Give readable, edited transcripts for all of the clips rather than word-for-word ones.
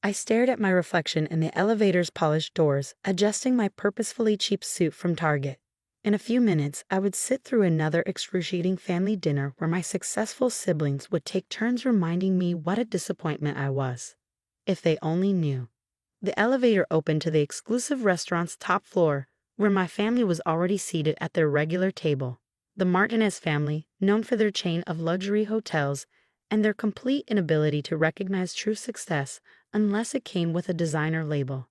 I stared at my reflection in the elevator's polished doors, adjusting my purposefully cheap suit from Target. In a few minutes, I would sit through another excruciating family dinner where my successful siblings would take turns reminding me what a disappointment I was. If they only knew. The elevator opened to the exclusive restaurant's top floor, where my family was already seated at their regular table. The Martinez family, known for their chain of luxury hotels and their complete inability to recognize true success unless it came with a designer label.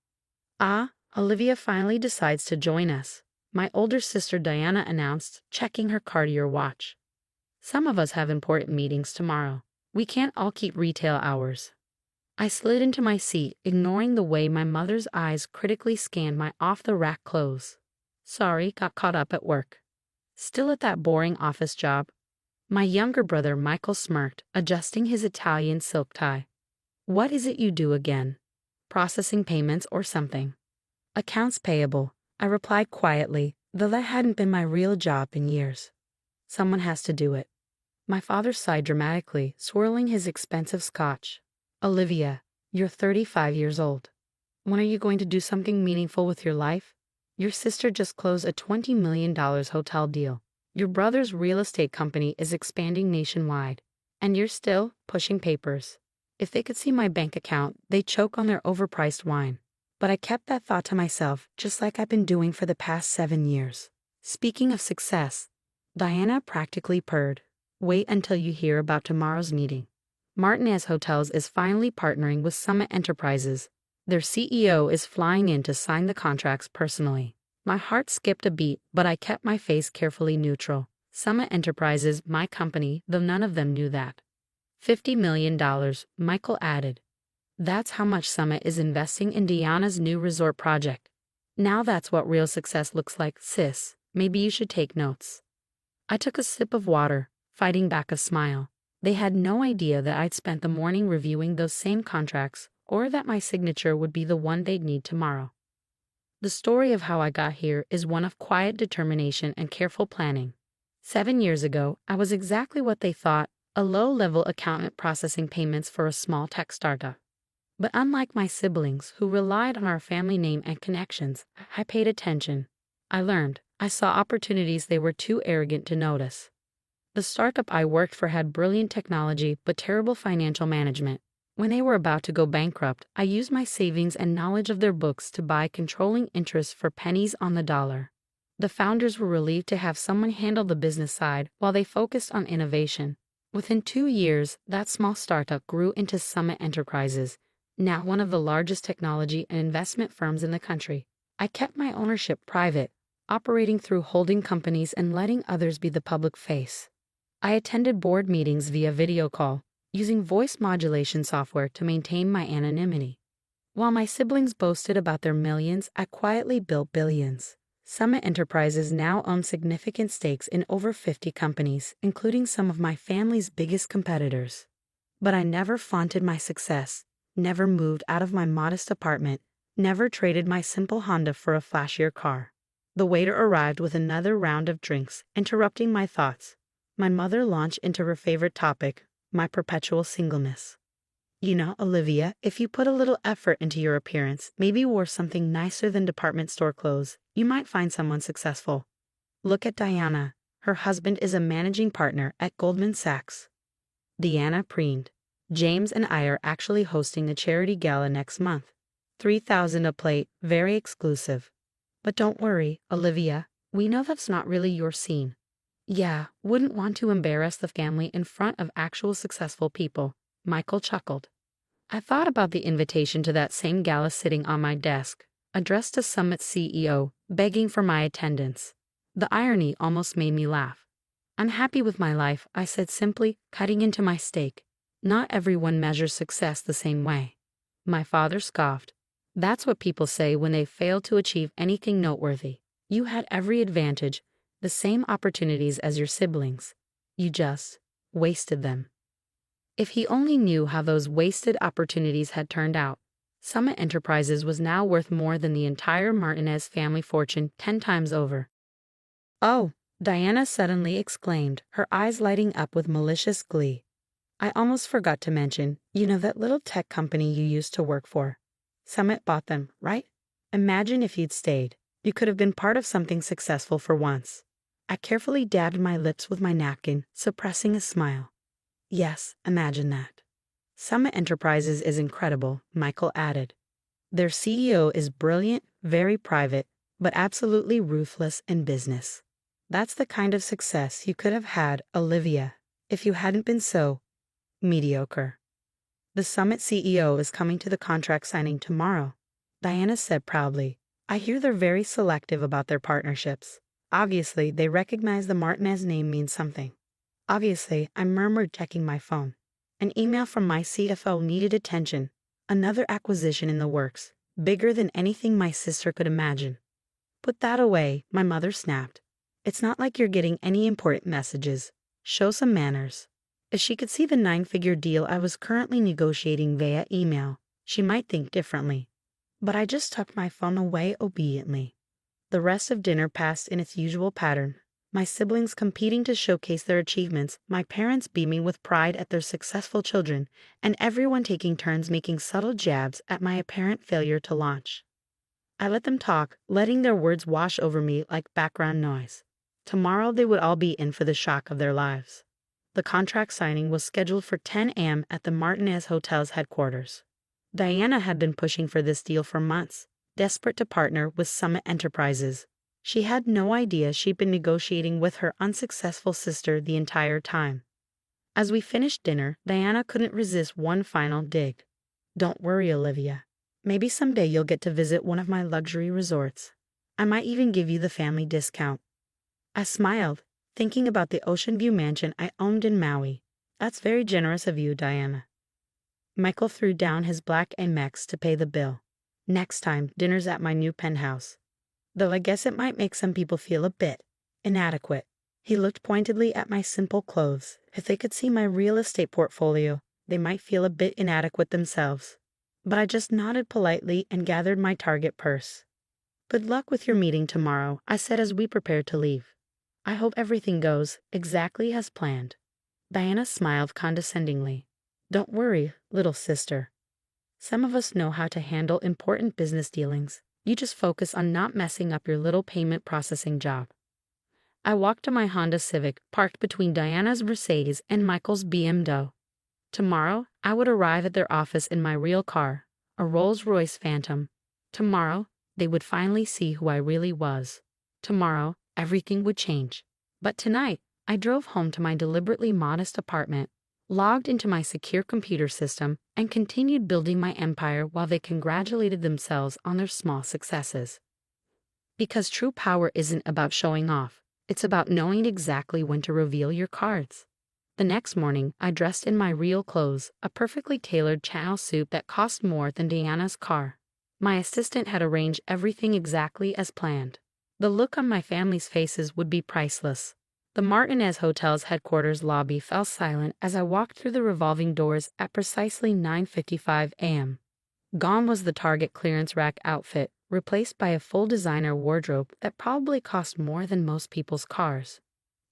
Ah, Olivia finally decides to join us, my older sister Diana announced, checking her Cartier watch. Some of us have important meetings tomorrow. We can't all keep retail hours. I slid into my seat, ignoring the way my mother's eyes critically scanned my off-the-rack clothes. Sorry, got caught up at work. Still at that boring office job? My younger brother Michael smirked, adjusting his Italian silk tie. What is it you do again? Processing payments or something? Accounts payable, I replied quietly, though that hadn't been my real job in years. Someone has to do it. My father sighed dramatically, swirling his expensive scotch. Olivia, you're 35 years old. When are you going to do something meaningful with your life? Your sister just closed a $20 million hotel deal. Your brother's real estate company is expanding nationwide. And you're still pushing papers. If they could see my bank account, they'd choke on their overpriced wine. But I kept that thought to myself, just like I've been doing for the past 7 years. Speaking of success, Diana practically purred. Wait until you hear about tomorrow's meeting. Martinez Hotels is finally partnering with Summit Enterprises. Their CEO is flying in to sign the contracts personally. My heart skipped a beat, but I kept my face carefully neutral. Summit Enterprises, my company, though none of them knew that. $50 million, Michael added. That's how much Summit is investing in Diana's new resort project. Now that's what real success looks like, sis. Maybe you should take notes. I took a sip of water, fighting back a smile. They had no idea that I'd spent the morning reviewing those same contracts, or that my signature would be the one they'd need tomorrow. The story of how I got here is one of quiet determination and careful planning. 7 years ago, I was exactly what they thought, a low-level accountant processing payments for a small tech startup. But unlike my siblings, who relied on our family name and connections, I paid attention. I learned. I saw opportunities they were too arrogant to notice. The startup I worked for had brilliant technology but terrible financial management. When they were about to go bankrupt, I used my savings and knowledge of their books to buy controlling interests for pennies on the dollar. The founders were relieved to have someone handle the business side while they focused on innovation. Within 2 years, that small startup grew into Summit Enterprises, now one of the largest technology and investment firms in the country. I kept my ownership private, operating through holding companies and letting others be the public face. I attended board meetings via video call, using voice modulation software to maintain my anonymity. While my siblings boasted about their millions, I quietly built billions. Summit Enterprises now owns significant stakes in over 50 companies, including some of my family's biggest competitors. But I never flaunted my success, never moved out of my modest apartment, never traded my simple Honda for a flashier car. The waiter arrived with another round of drinks, interrupting my thoughts. My mother launched into her favorite topic, my perpetual singleness. You know, Olivia, if you put a little effort into your appearance, maybe wore something nicer than department store clothes, you might find someone successful. Look at Diana. Her husband is a managing partner at Goldman Sachs. Diana preened. James and I are actually hosting a charity gala next month. $3,000 a plate, very exclusive. But don't worry, Olivia, we know that's not really your scene. Yeah, wouldn't want to embarrass the family in front of actual successful people, Michael chuckled. I thought about the invitation to that same gala sitting on my desk, addressed to Summit's CEO, begging for my attendance. The irony almost made me laugh. Unhappy with my life, I said simply, cutting into my steak. Not everyone measures success the same way. My father scoffed. That's what people say when they fail to achieve anything noteworthy. You had every advantage, the same opportunities as your siblings. You just wasted them. If he only knew how those wasted opportunities had turned out. Summit Enterprises was now worth more than the entire Martinez family fortune 10 times over. Oh, Diana suddenly exclaimed, her eyes lighting up with malicious glee. I almost forgot to mention, that little tech company you used to work for. Summit bought them, right? Imagine if you'd stayed. You could have been part of something successful for once. I carefully dabbed my lips with my napkin, suppressing a smile. Yes, imagine that. Summit Enterprises is incredible, Michael added. Their CEO is brilliant, very private, but absolutely ruthless in business. That's the kind of success you could have had, Olivia, if you hadn't been so mediocre. The Summit CEO is coming to the contract signing tomorrow, Diana said proudly. I hear they're very selective about their partnerships. Obviously, they recognize the Martinez name means something. Obviously, I murmured, checking my phone. An email from my CFO needed attention. Another acquisition in the works, bigger than anything my sister could imagine. Put that away, my mother snapped. It's not like you're getting any important messages. Show some manners. If she could see the 9-figure deal I was currently negotiating via email, she might think differently. But I just tucked my phone away obediently. The rest of dinner passed in its usual pattern. My siblings competing to showcase their achievements, my parents beaming with pride at their successful children, and everyone taking turns making subtle jabs at my apparent failure to launch. I let them talk, letting their words wash over me like background noise. Tomorrow they would all be in for the shock of their lives. The contract signing was scheduled for 10 a.m. at the Martinez Hotel's headquarters. Diana had been pushing for this deal for months, desperate to partner with Summit Enterprises. She had no idea she'd been negotiating with her unsuccessful sister the entire time. As we finished dinner, Diana couldn't resist one final dig. Don't worry, Olivia. Maybe someday you'll get to visit one of my luxury resorts. I might even give you the family discount. I smiled, thinking about the ocean view mansion I owned in Maui. That's very generous of you, Diana. Michael threw down his black Amex to pay the bill. Next time, dinner's at my new penthouse. Though I guess it might make some people feel a bit inadequate. He looked pointedly at my simple clothes. If they could see my real estate portfolio, they might feel a bit inadequate themselves. But I just nodded politely and gathered my target purse. Good luck with your meeting tomorrow, I said as we prepared to leave. I hope everything goes exactly as planned. Diana smiled condescendingly. Don't worry, little sister. Some of us know how to handle important business dealings. You just focus on not messing up your little payment processing job. I walked to my Honda Civic, parked between Diana's Mercedes and Michael's BMW. Tomorrow, I would arrive at their office in my real car, a Rolls-Royce Phantom. Tomorrow, they would finally see who I really was. Tomorrow, everything would change. But tonight, I drove home to my deliberately modest apartment, logged into my secure computer system, and continued building my empire while they congratulated themselves on their small successes. Because true power isn't about showing off, it's about knowing exactly when to reveal your cards. The next morning, I dressed in my real clothes, a perfectly tailored Chanel suit that cost more than Diana's car. My assistant had arranged everything exactly as planned. The look on my family's faces would be priceless. The Martinez Hotel's headquarters lobby fell silent as I walked through the revolving doors at precisely 9:55 a.m. Gone was the Target clearance rack outfit, replaced by a full designer wardrobe that probably cost more than most people's cars.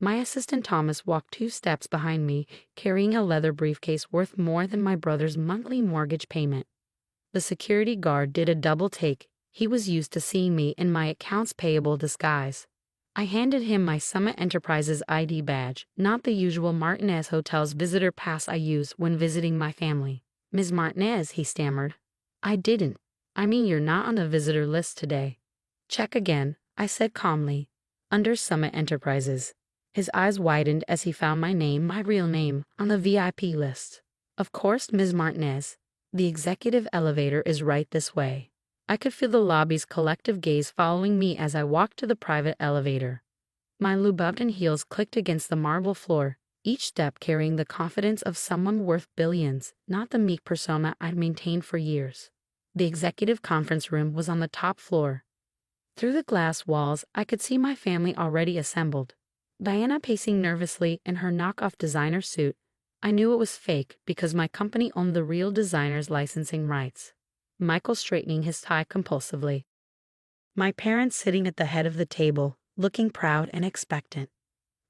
My assistant Thomas walked 2 steps behind me, carrying a leather briefcase worth more than my brother's monthly mortgage payment. The security guard did a double take. He was used to seeing me in my accounts payable disguise. I handed him my Summit Enterprises ID badge, not the usual Martinez Hotel's visitor pass I use when visiting my family. Ms. Martinez, he stammered. I didn't. I mean, you're not on the visitor list today. Check again, I said calmly. Under Summit Enterprises. His eyes widened as he found my name, my real name, on the VIP list. Of course, Ms. Martinez. The executive elevator is right this way. I could feel the lobby's collective gaze following me as I walked to the private elevator. My Louboutin heels clicked against the marble floor, each step carrying the confidence of someone worth billions, not the meek persona I'd maintained for years. The executive conference room was on the top floor. Through the glass walls, I could see my family already assembled. Diana pacing nervously in her knockoff designer suit. I knew it was fake because my company owned the real designer's licensing rights. Michael straightening his tie compulsively. My parents sitting at the head of the table, looking proud and expectant.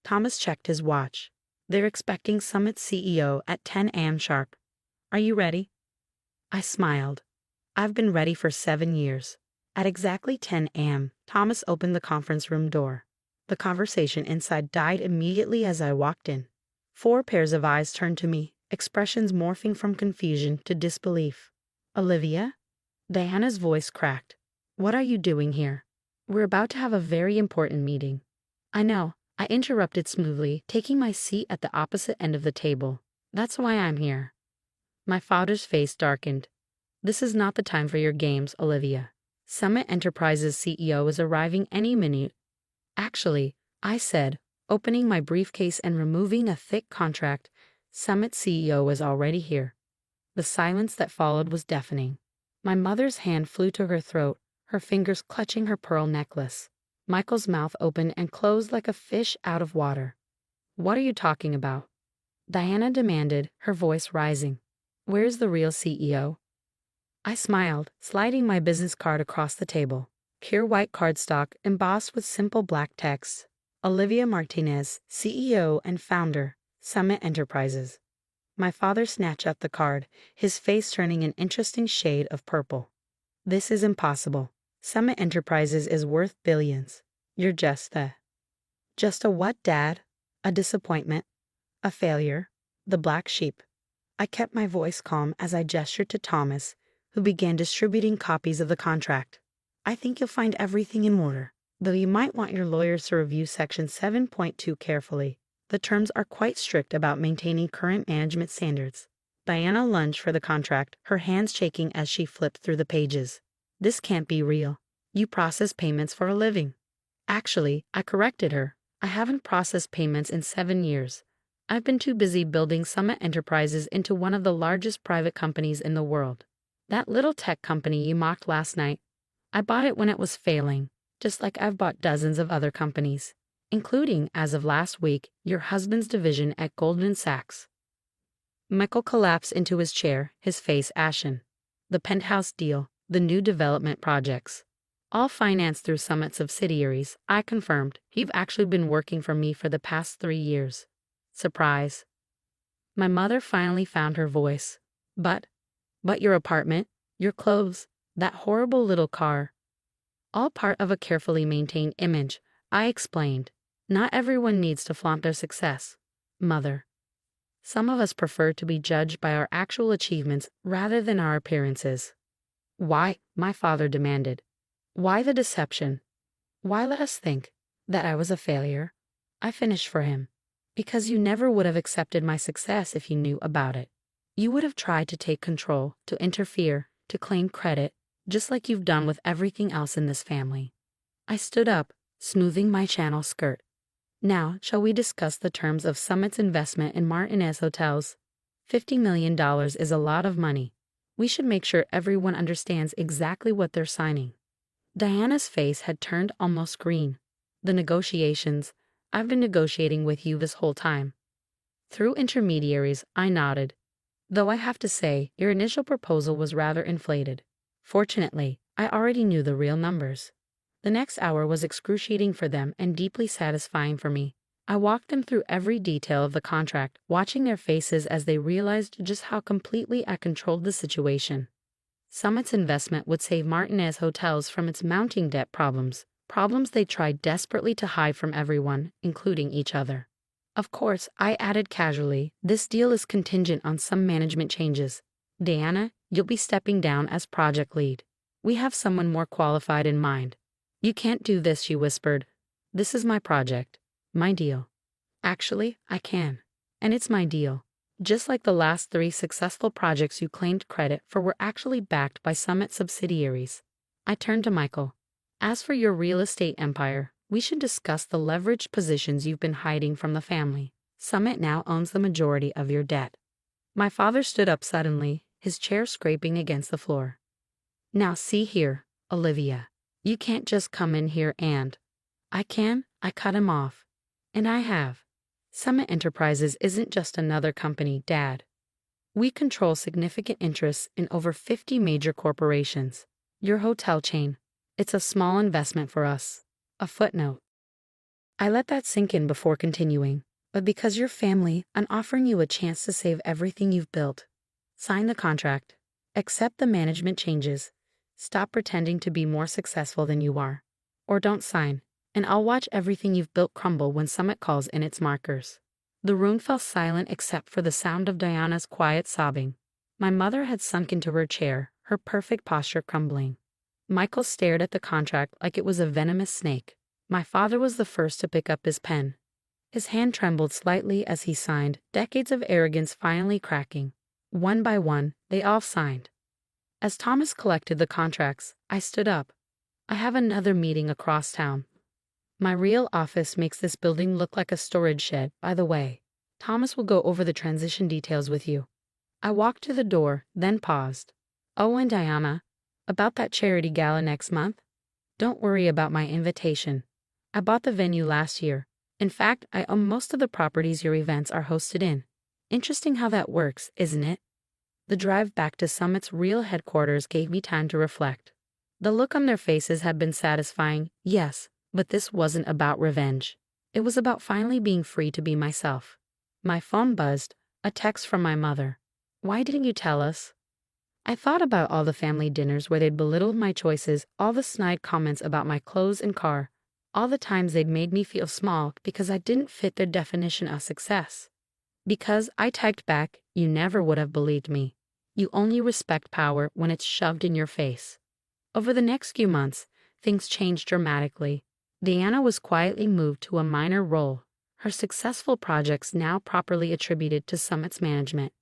Thomas checked his watch. They're expecting Summit CEO at 10 a.m. sharp. Are you ready? I smiled. I've been ready for 7 years. At exactly 10 a.m., Thomas opened the conference room door. The conversation inside died immediately as I walked in. 4 pairs of eyes turned to me, expressions morphing from confusion to disbelief. Olivia? Diana's voice cracked. What are you doing here? We're about to have a very important meeting. I know, I interrupted smoothly, taking my seat at the opposite end of the table. That's why I'm here. My father's face darkened. This is not the time for your games, Olivia. Summit Enterprises CEO is arriving any minute. Actually, I said, opening my briefcase and removing a thick contract. Summit CEO is already here. The silence that followed was deafening. My mother's hand flew to her throat, her fingers clutching her pearl necklace. Michael's mouth opened and closed like a fish out of water. What are you talking about? Diana demanded, her voice rising. Where's the real CEO? I smiled, sliding my business card across the table. Pure white cardstock embossed with simple black text. Olivia Martinez, CEO and founder, Summit Enterprises. My father snatched up the card, his face turning an interesting shade of purple. This is impossible. Summit Enterprises is worth billions. You're just a what, Dad? A disappointment? A failure? The black sheep. I kept my voice calm as I gestured to Thomas, who began distributing copies of the contract. I think you'll find everything in order, though you might want your lawyers to review Section 7.2 carefully. The terms are quite strict about maintaining current management standards. Diana lunged for the contract, her hands shaking as she flipped through the pages. This can't be real. You process payments for a living. Actually, I corrected her. I haven't processed payments in 7 years. I've been too busy building Summit Enterprises into one of the largest private companies in the world. That little tech company you mocked last night, I bought it when it was failing, just like I've bought dozens of other companies, including, as of last week, your husband's division at Goldman Sachs. Michael collapsed into his chair, his face ashen. The penthouse deal, the new development projects, all financed through Summit subsidiaries, I confirmed. You've actually been working for me for the past 3 years. Surprise. My mother finally found her voice. But your apartment, your clothes, that horrible little car. All part of a carefully maintained image, I explained. Not everyone needs to flaunt their success, Mother. Some of us prefer to be judged by our actual achievements rather than our appearances. Why? My father demanded. Why the deception? Why let us think that I was a failure? I finished for him. Because you never would have accepted my success if you knew about it. You would have tried to take control, to interfere, to claim credit, just like you've done with everything else in this family. I stood up, smoothing my channel skirt. Now, shall we discuss the terms of Summit's investment in Martinez Hotels? $50 million is a lot of money. We should make sure everyone understands exactly what they're signing. Diana's face had turned almost green. The negotiations. I've been negotiating with you this whole time. Through intermediaries, I nodded. Though I have to say, your initial proposal was rather inflated. Fortunately, I already knew the real numbers. The next hour was excruciating for them and deeply satisfying for me. I walked them through every detail of the contract, watching their faces as they realized just how completely I controlled the situation. Summit's investment would save Martinez Hotels from its mounting debt problems they tried desperately to hide from everyone, including each other. Of course, I added casually, this deal is contingent on some management changes. Diana, you'll be stepping down as project lead. We have someone more qualified in mind. You can't do this, she whispered. This is my project. My deal. Actually, I can. And it's my deal. Just like the last 3 successful projects you claimed credit for were actually backed by Summit subsidiaries. I turned to Michael. As for your real estate empire, we should discuss the leveraged positions you've been hiding from the family. Summit now owns the majority of your debt. My father stood up suddenly, his chair scraping against the floor. Now see here, Olivia. You can't just come in here and... I cut him off. And I have. Summit Enterprises isn't just another company, Dad. We control significant interests in over 50 major corporations. Your hotel chain. It's a small investment for us. A footnote. I let that sink in before continuing. but because you're family, I'm offering you a chance to save everything you've built. Sign the contract. Accept the management changes. Stop pretending to be more successful than you are. Or don't sign, and I'll watch everything you've built crumble when Summit calls in its markers. The room fell silent except for the sound of Diana's quiet sobbing. My mother had sunk into her chair, her perfect posture crumbling. Michael stared at the contract like it was a venomous snake. My father was the first to pick up his pen. His hand trembled slightly as he signed, decades of arrogance finally cracking. One by one, they all signed. As Thomas collected the contracts, I stood up. I have another meeting across town. My real office makes this building look like a storage shed, by the way. Thomas will go over the transition details with you. I walked to the door, then paused. Oh, and Diana, about that charity gala next month? Don't worry about my invitation. I bought the venue last year. In fact, I own most of the properties your events are hosted in. Interesting how that works, isn't it? The drive back to Summit's real headquarters gave me time to reflect. The look on their faces had been satisfying, yes, but this wasn't about revenge. It was about finally being free to be myself. My phone buzzed, a text from my mother. Why didn't you tell us? I thought about all the family dinners where they'd belittled my choices, all the snide comments about my clothes and car, all the times they'd made me feel small because I didn't fit their definition of success. Because I typed back, you never would have believed me. You only respect power when it's shoved in your face. Over the next few months, things changed dramatically. Diana was quietly moved to a minor role, her successful projects now properly attributed to Summit's management.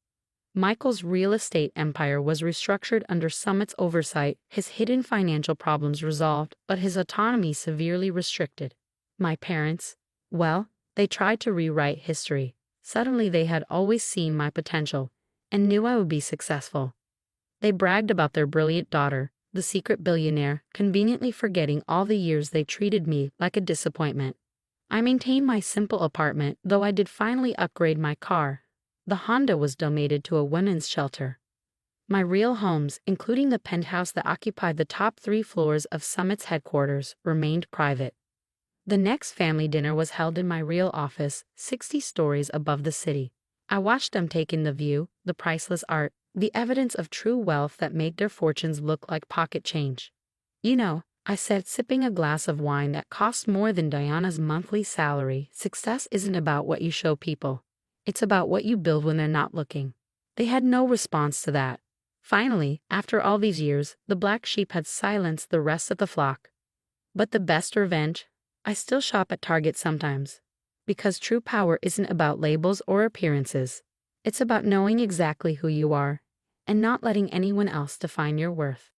Michael's real estate empire was restructured under Summit's oversight, his hidden financial problems resolved, but his autonomy severely restricted. My parents, well, they tried to rewrite history. Suddenly they had always seen my potential and knew I would be successful. They bragged about their brilliant daughter, the secret billionaire, conveniently forgetting all the years they treated me like a disappointment. I maintained my simple apartment, though I did finally upgrade my car. The Honda was donated to a women's shelter. My real homes, including the penthouse that occupied the top 3 floors of Summit's headquarters, remained private. The next family dinner was held in my real office, 60 stories above the city. I watched them take in the view, the priceless art, the evidence of true wealth that made their fortunes look like pocket change. You know, I said, sipping a glass of wine that cost more than Diana's monthly salary, success isn't about what you show people. It's about what you build when they're not looking. They had no response to that. Finally, after all these years, the black sheep had silenced the rest of the flock. But the best revenge? I still shop at Target sometimes. Because true power isn't about labels or appearances. It's about knowing exactly who you are and not letting anyone else define your worth.